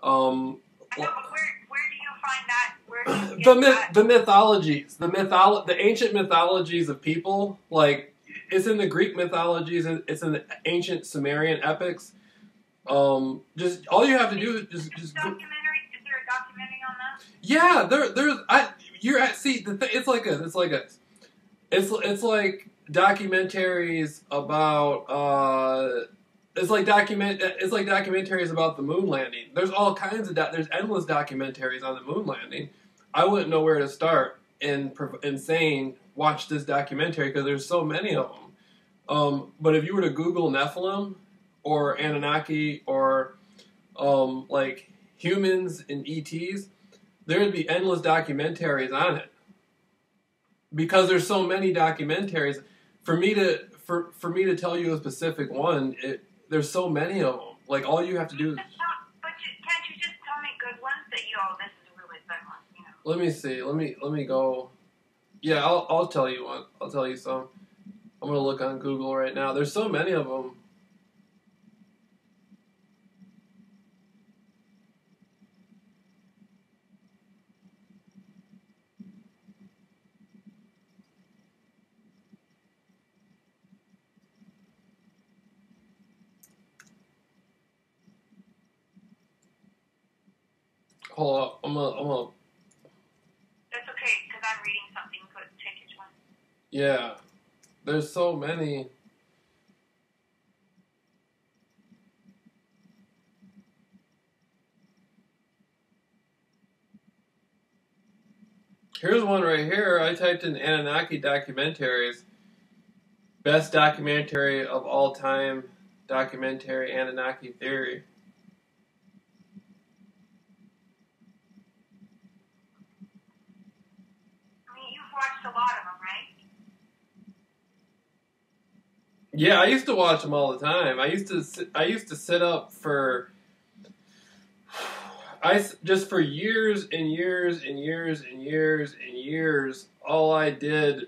I know, but where do you find that? Where do you get the mythologies, the ancient mythologies of people, like it's in the Greek mythologies, it's in the ancient Sumerian epics. Just all you have to do is just documentary. Is there a documentary on that? Yeah, it's like documentaries about it's like documentaries about the moon landing. There's all kinds of there's endless documentaries on the moon landing. I wouldn't know where to start in saying watch this documentary because there's so many of them. But if you were to Google Nephilim or Anunnaki or like humans and ETs, there would be endless documentaries on it because there's so many documentaries. For me to tell you a specific one, there's so many of them. Like all you have to do is. But can't you just tell me good ones that this is a really good one? You know. Let me see. Let me go. Yeah, I'll tell you one. I'll tell you some. I'm gonna look on Google right now. There's so many of them. Hold up, I'm gonna. That's okay, because I'm reading something. Good, take each one. Yeah, there's so many. Here's one right here. I typed in Anunnaki documentaries. Best documentary of all time, documentary Anunnaki theory. Watched a lot of them, right? Yeah, I used to watch them all the time. I used to sit up for for years and years and years and years and years. All I did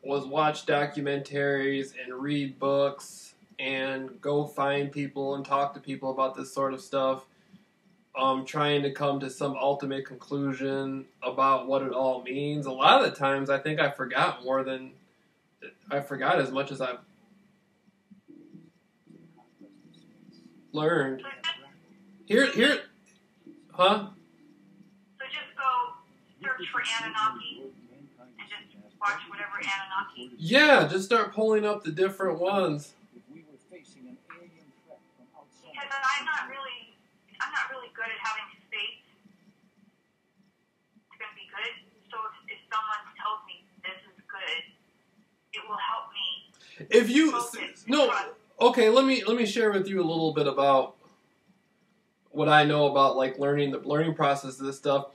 was watch documentaries and read books and go find people and talk to people about this sort of stuff. Trying to come to some ultimate conclusion about what it all means. A lot of the times, I think I forgot as much as I've learned. Here, huh? So just go search for Anunnaki and just watch whatever Anunnaki. Yeah, just start pulling up the different ones. Because I'm not really good at having faith. It's going to be good. So if someone tells me this is good, it will help me. If you okay, let me share with you a little bit about what I know about like the learning process of this stuff.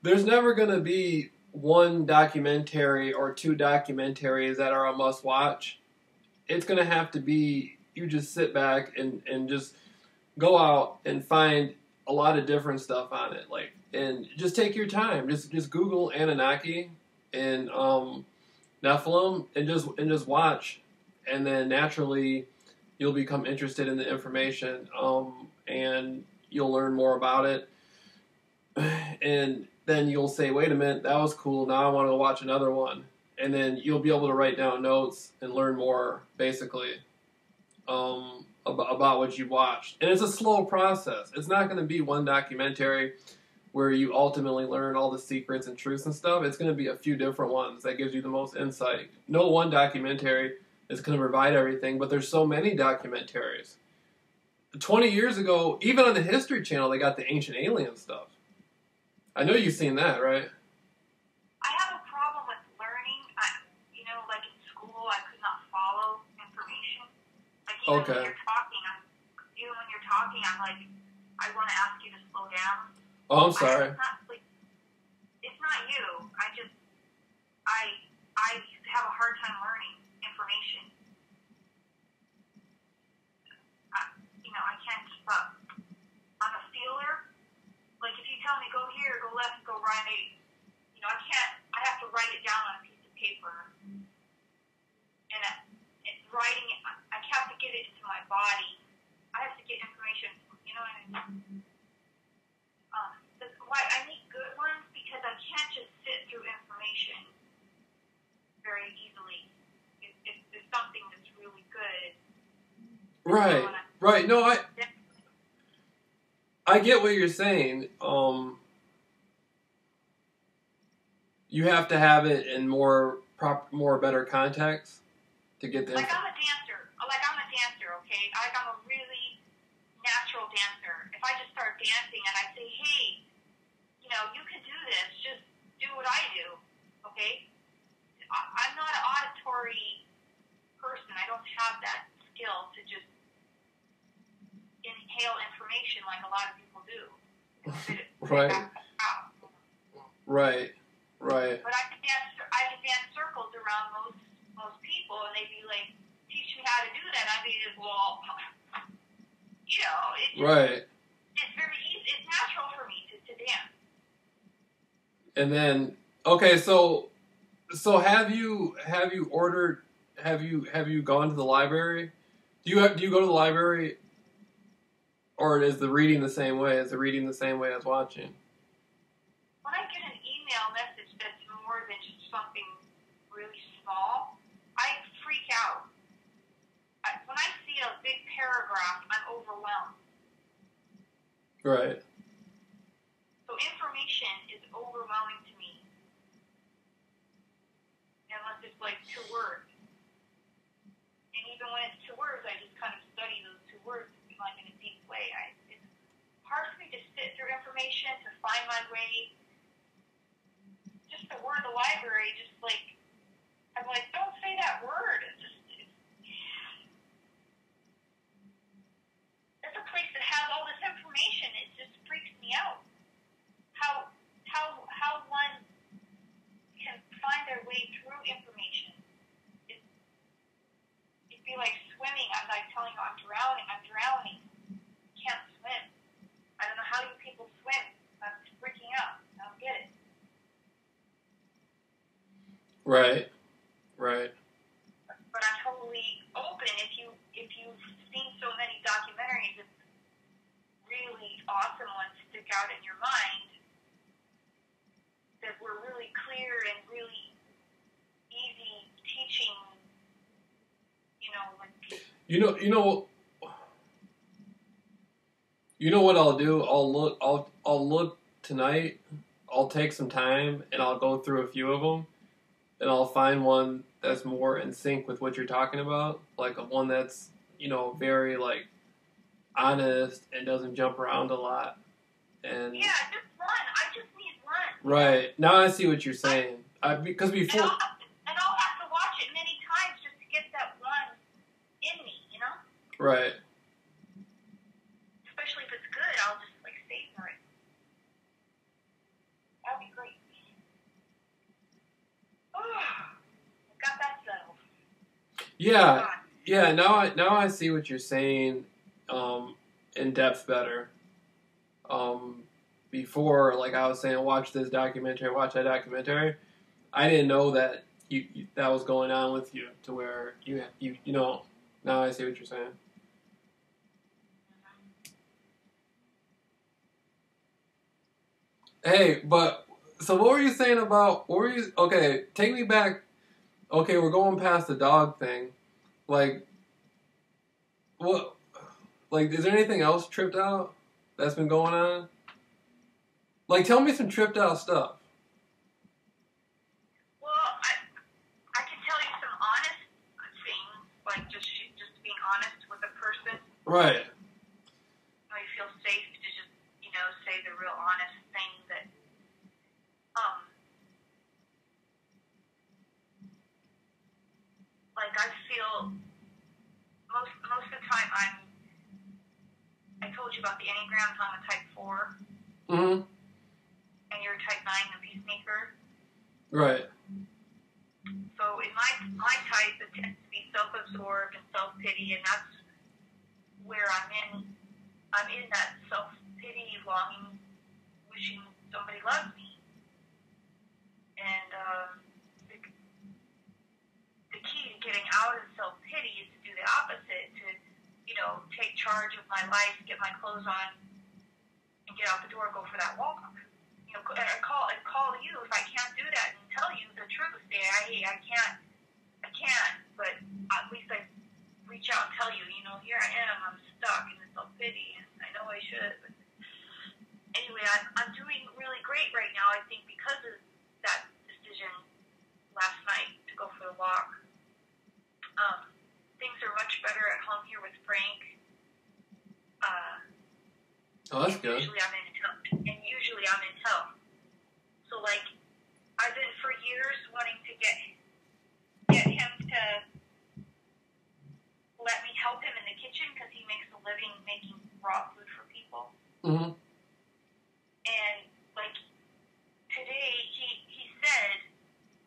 There's never going to be one documentary or two documentaries that are a must watch. It's going to have to be you just sit back and just go out and find a lot of different stuff on it, and just take your time. Just Google Anunnaki and Nephilim and just watch, and then naturally you'll become interested in the information, and you'll learn more about it, and then you'll say, "Wait a minute, that was cool. Now I want to watch another one," and then you'll be able to write down notes and learn more, basically. About what you watched. And it's a slow process. It's not going to be one documentary where you ultimately learn all the secrets and truths and stuff. It's going to be a few different ones that gives you the most insight. No one documentary is going to provide everything, but there's so many documentaries. 20 years ago, even on the History Channel, they got the ancient alien stuff. I know you've seen that, right? I have a problem with learning. Like in school, I could not follow information. Like Okay. Even when you're talking, I'm like, I want to ask you to slow down. Oh, I'm sorry. It's not you. I have a hard time learning information. I can't keep up. I'm a feeler. Like if you tell me go here, go left, go right, I have to write it down on a piece of paper. And writing it, I have to get it into my body. I have to get information, you know what I mean? Right. Right. No, I get what you're saying. You have to have it in more better context to get the. Like I'm a dancer. Okay. Like I'm a really natural dancer. If I just start dancing and I say, hey, you know, you can do this. Just do what I do. Okay. I'm not an auditory person. I don't have that skill to just inhale information like a lot of people do. Right. Right. Right. But I can dance circles around most people, and they'd be like, "Teach me how to do that." I'd be like, "Well, you know, it's very easy. It's natural for me to dance." And then, okay, so have you gone to the library? Do you go to the library, or is the reading the same way? Is the reading the same way as watching? When I get an email message that's more than just something really small, I freak out. When I see a big paragraph, I'm overwhelmed. Right. So information is overwhelming to me. Unless it's like 2 words. And even when it's 2 words, I just kind of study those 2 words like in a deep way. It's hard for me to sit through information, to find my way. Just the word the library, just like, I'm like, don't say that word. It's a place that has all this information. It just freaks me out. How one can find their way through information. It'd be like swimming. I'm like telling you, I'm drowning. Can't swim. I don't know how you people swim. I'm freaking out. I don't get it. Right. But I'm totally open. If you've seen so many documentaries, it's really awesome ones stick out in your mind that were really clear and really easy teaching. You know what I'll do? I'll look tonight. I'll take some time and I'll go through a few of them, and I'll find one that's more in sync with what you're talking about, like one that's very like honest and doesn't jump around a lot. And yeah, just one. I just need one. Right. Now I see what you're saying. Because before. And I'll have to watch it many times just to get that one in me, you know? Right. Especially if it's good, I'll just like savor it. That'd be great. Got that settled. Yeah. Yeah, now I see what you're saying in depth better. Before, like I was saying, watch this documentary, watch that documentary. I didn't know that that was going on with you, to where you know. Now I see what you're saying. Hey, but so what were you saying about? What were you? Okay, take me back. Okay, we're going past the dog thing. Like, what? Like, is there anything else tripped out that's been going on? Like, tell me some tripped out stuff. Well, I can tell you some honest things, like just being honest with a person. Right. You feel safe to just, say the real honest thing that, like I feel most of the time I told you about the Enneagram, I'm a type 4. Mm-hmm. And you're a type 9, the peacemaker. Right. So in my type, it tends to be self-absorbed and self-pity, and that's where I'm in that self-pity, longing, wishing somebody loves me. And the key to getting out of self-pity is to do the opposite, to, take charge of my life, get my clothes on, and get out the door and go for that walk. And call you if I can't do that, and tell you the truth. Say, hey, I can't, but at least I reach out and tell you, here I am. City, and I know I should. But anyway, I'm doing really great right now, I think, because of that decision last night to go for the walk. Things are much better at home here with Frank. Oh, that's good. Usually I'm in health. So, like, I've been for years wanting to get him to let me help him in the kitchen because he makes a living making raw food for people. Mm-hmm. And, like, today he said,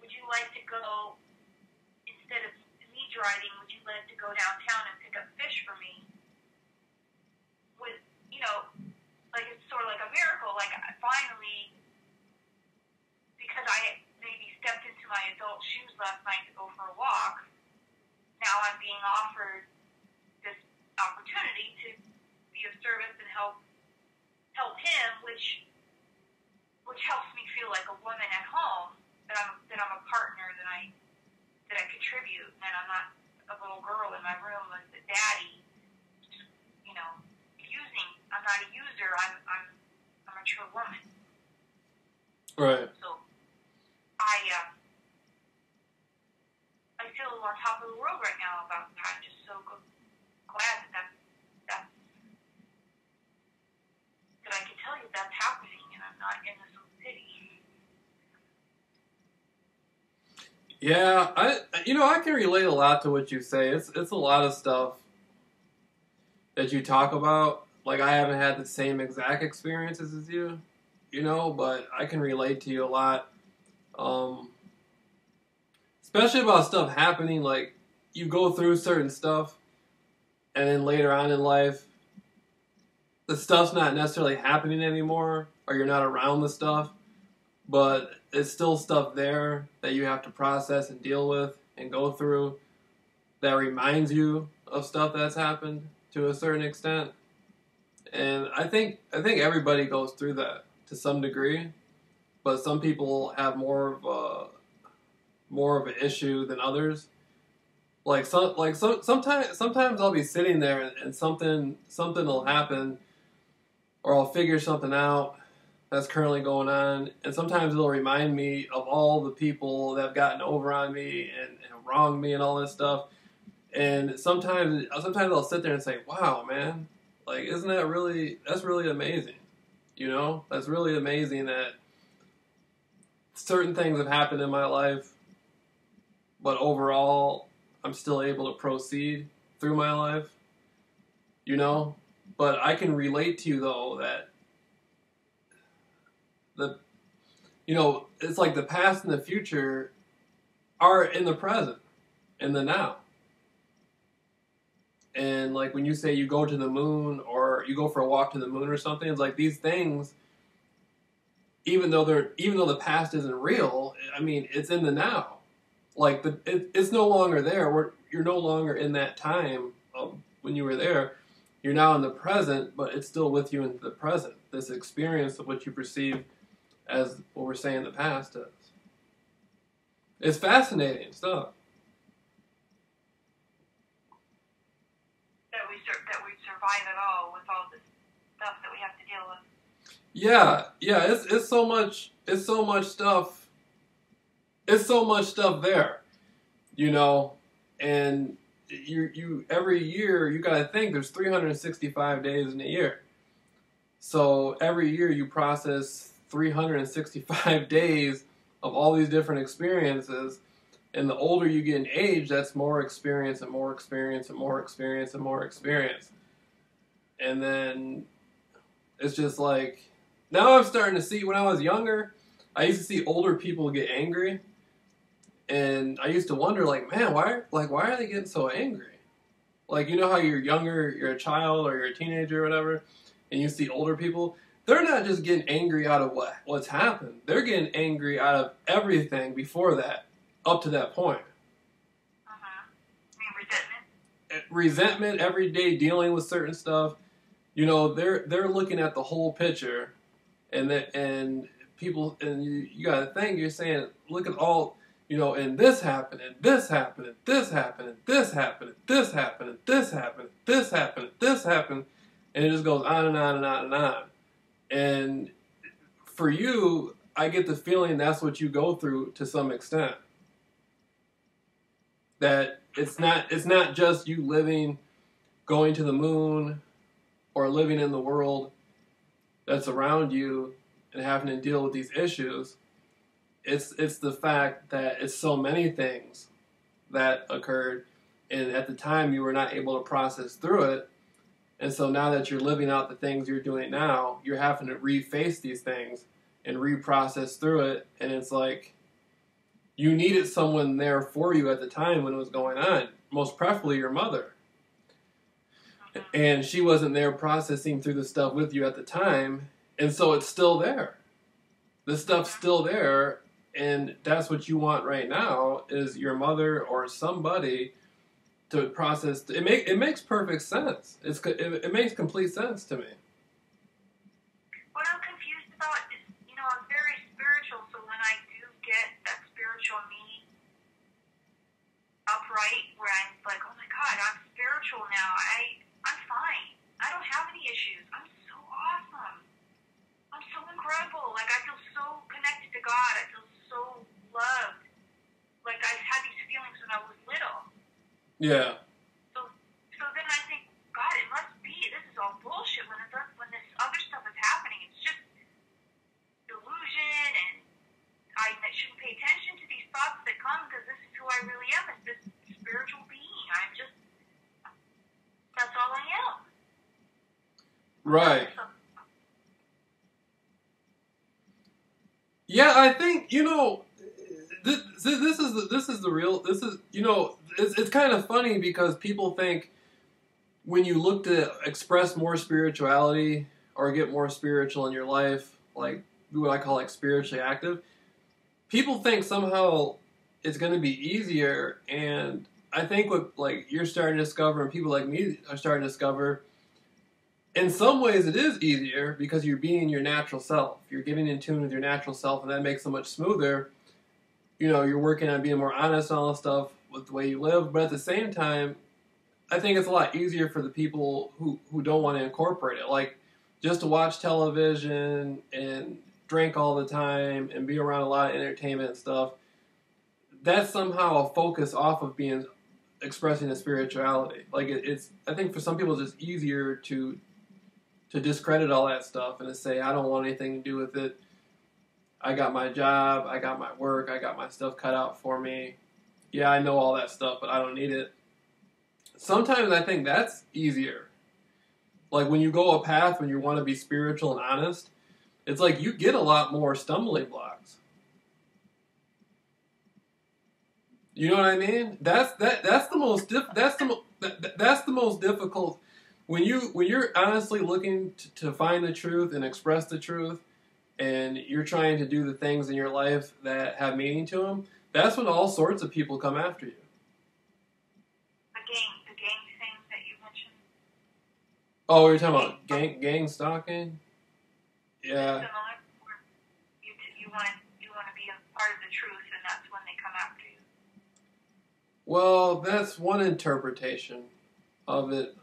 would you like to go, instead of me driving, would you like to go downtown and pick up fish for me? With, you know, like, it's sort of like a miracle. Like, I finally, because I maybe stepped into my adult shoes last night to go for a walk, now I'm being offered this opportunity to be of service and help him, which helps me feel like a woman at home, that I'm a partner, that I contribute, and I'm not a little girl in my room with the daddy, you know, using. I'm not a user. I'm a mature woman. Right. So I feel on top of the world right now about that. I'm just so glad that I can tell you that's happening, and I'm not in this city. Yeah, I can relate a lot to what you say. It's a lot of stuff that you talk about. Like, I haven't had the same exact experiences as you, but I can relate to you a lot. Especially about stuff happening, like, you go through certain stuff, and then later on in life, the stuff's not necessarily happening anymore, or you're not around the stuff, but it's still stuff there that you have to process and deal with and go through that reminds you of stuff that's happened to a certain extent. And I think everybody goes through that to some degree, but some people have more of an issue than others. Sometimes I'll be sitting there and something will happen, or I'll figure something out that's currently going on, and sometimes it'll remind me of all the people that have gotten over on me and wronged me and all this stuff. And sometimes I'll sit there and say, wow, man, like, that's really amazing. That's really amazing that certain things have happened in my life, but overall, I'm still able to proceed through my life, But I can relate to you, though, that it's like the past and the future are in the present, in the now. And, like, when you say you go to the moon or you go for a walk to the moon or something, it's like these things, even though the past isn't real, I mean, it's in the now. Like, it's no longer there. You're no longer in that time of when you were there. You're now in the present, but it's still with you in the present. This experience of what you perceive as what we're saying the past is. It's fascinating stuff. That we survive at all with all this stuff that we have to deal with. Yeah. It's so much stuff. It's so much stuff there, and you every year you gotta think there's 365 days in a year. So every year you process 365 days of all these different experiences, and the older you get in age, that's more experience and more experience and more experience and more experience. And then it's just like, now I'm starting to see, when I was younger, I used to see older people get angry. And I used to wonder, like, man, why are they getting so angry? Like, how you're younger, you're a child or you're a teenager or whatever, and you see older people, they're not just getting angry out of what's happened. They're getting angry out of everything before that, up to that point. Resentment, every day dealing with certain stuff. They're looking at the whole picture, and people, and you got to think, you're saying, look at all. And this happened, and this happened, and this happened, and this happened, and this happened, and this happened, and this happened, and this happened. And it just goes on and on and on and on. And for you, I get the feeling that's what you go through to some extent. That it's not just you living, going to the moon, or living in the world that's around you and having to deal with these issues. It's the fact that it's so many things that occurred, and at the time you were not able to process through it. And so now that you're living out the things you're doing now, you're having to reface these things and reprocess through it. And it's like you needed someone there for you at the time when it was going on, most preferably your mother. And she wasn't there processing through the stuff with you at the time. And so it's still there. The stuff's still there. And that's what you want right now is your mother or somebody to process. It makes perfect sense. It makes complete sense to me. What I'm confused about is, I'm very spiritual, so when I do get that spiritual me upright, where I'm like, oh my God, I'm spiritual now. I'm fine. I don't have any issues. I'm so awesome. I'm so incredible. Like, I feel so connected to God. I feel so loved. Like, I had these feelings when I was little. Yeah. So then I think, God, it must be. This is all bullshit. When this other stuff is happening, it's just delusion, and I shouldn't pay attention to these thoughts that come because this is who I really am. It's this spiritual being. That's all I am. Right. Yeah, I think it's kind of funny because people think when you look to express more spirituality or get more spiritual in your life, like what I call like spiritually active, people think somehow it's going to be easier. And I think what like you're starting to discover and people like me are starting to discover, in some ways it is easier because you're being your natural self. You're getting in tune with your natural self, and that makes it much smoother. You're working on being more honest and all that stuff with the way you live. But at the same time, I think it's a lot easier for the people who don't want to incorporate it. Like, just to watch television and drink all the time and be around a lot of entertainment and stuff, that's somehow a focus off of expressing the spirituality. Like, I think for some people it's just easier to discredit all that stuff and to say, I don't want anything to do with it. I got my job, I got my work, I got my stuff cut out for me. Yeah, I know all that stuff, but I don't need it. Sometimes I think that's easier. Like when you go a path when you want to be spiritual and honest, it's like you get a lot more stumbling blocks. You know what I mean? That's the most difficult. When you're honestly looking to find the truth and express the truth, and you're trying to do the things in your life that have meaning to them, that's when all sorts of people come after you. The gang thing that you mentioned. Oh, you're talking about gang stalking? Yeah. You want to be a part of the truth, and that's when they come after you. Well, that's one interpretation of it.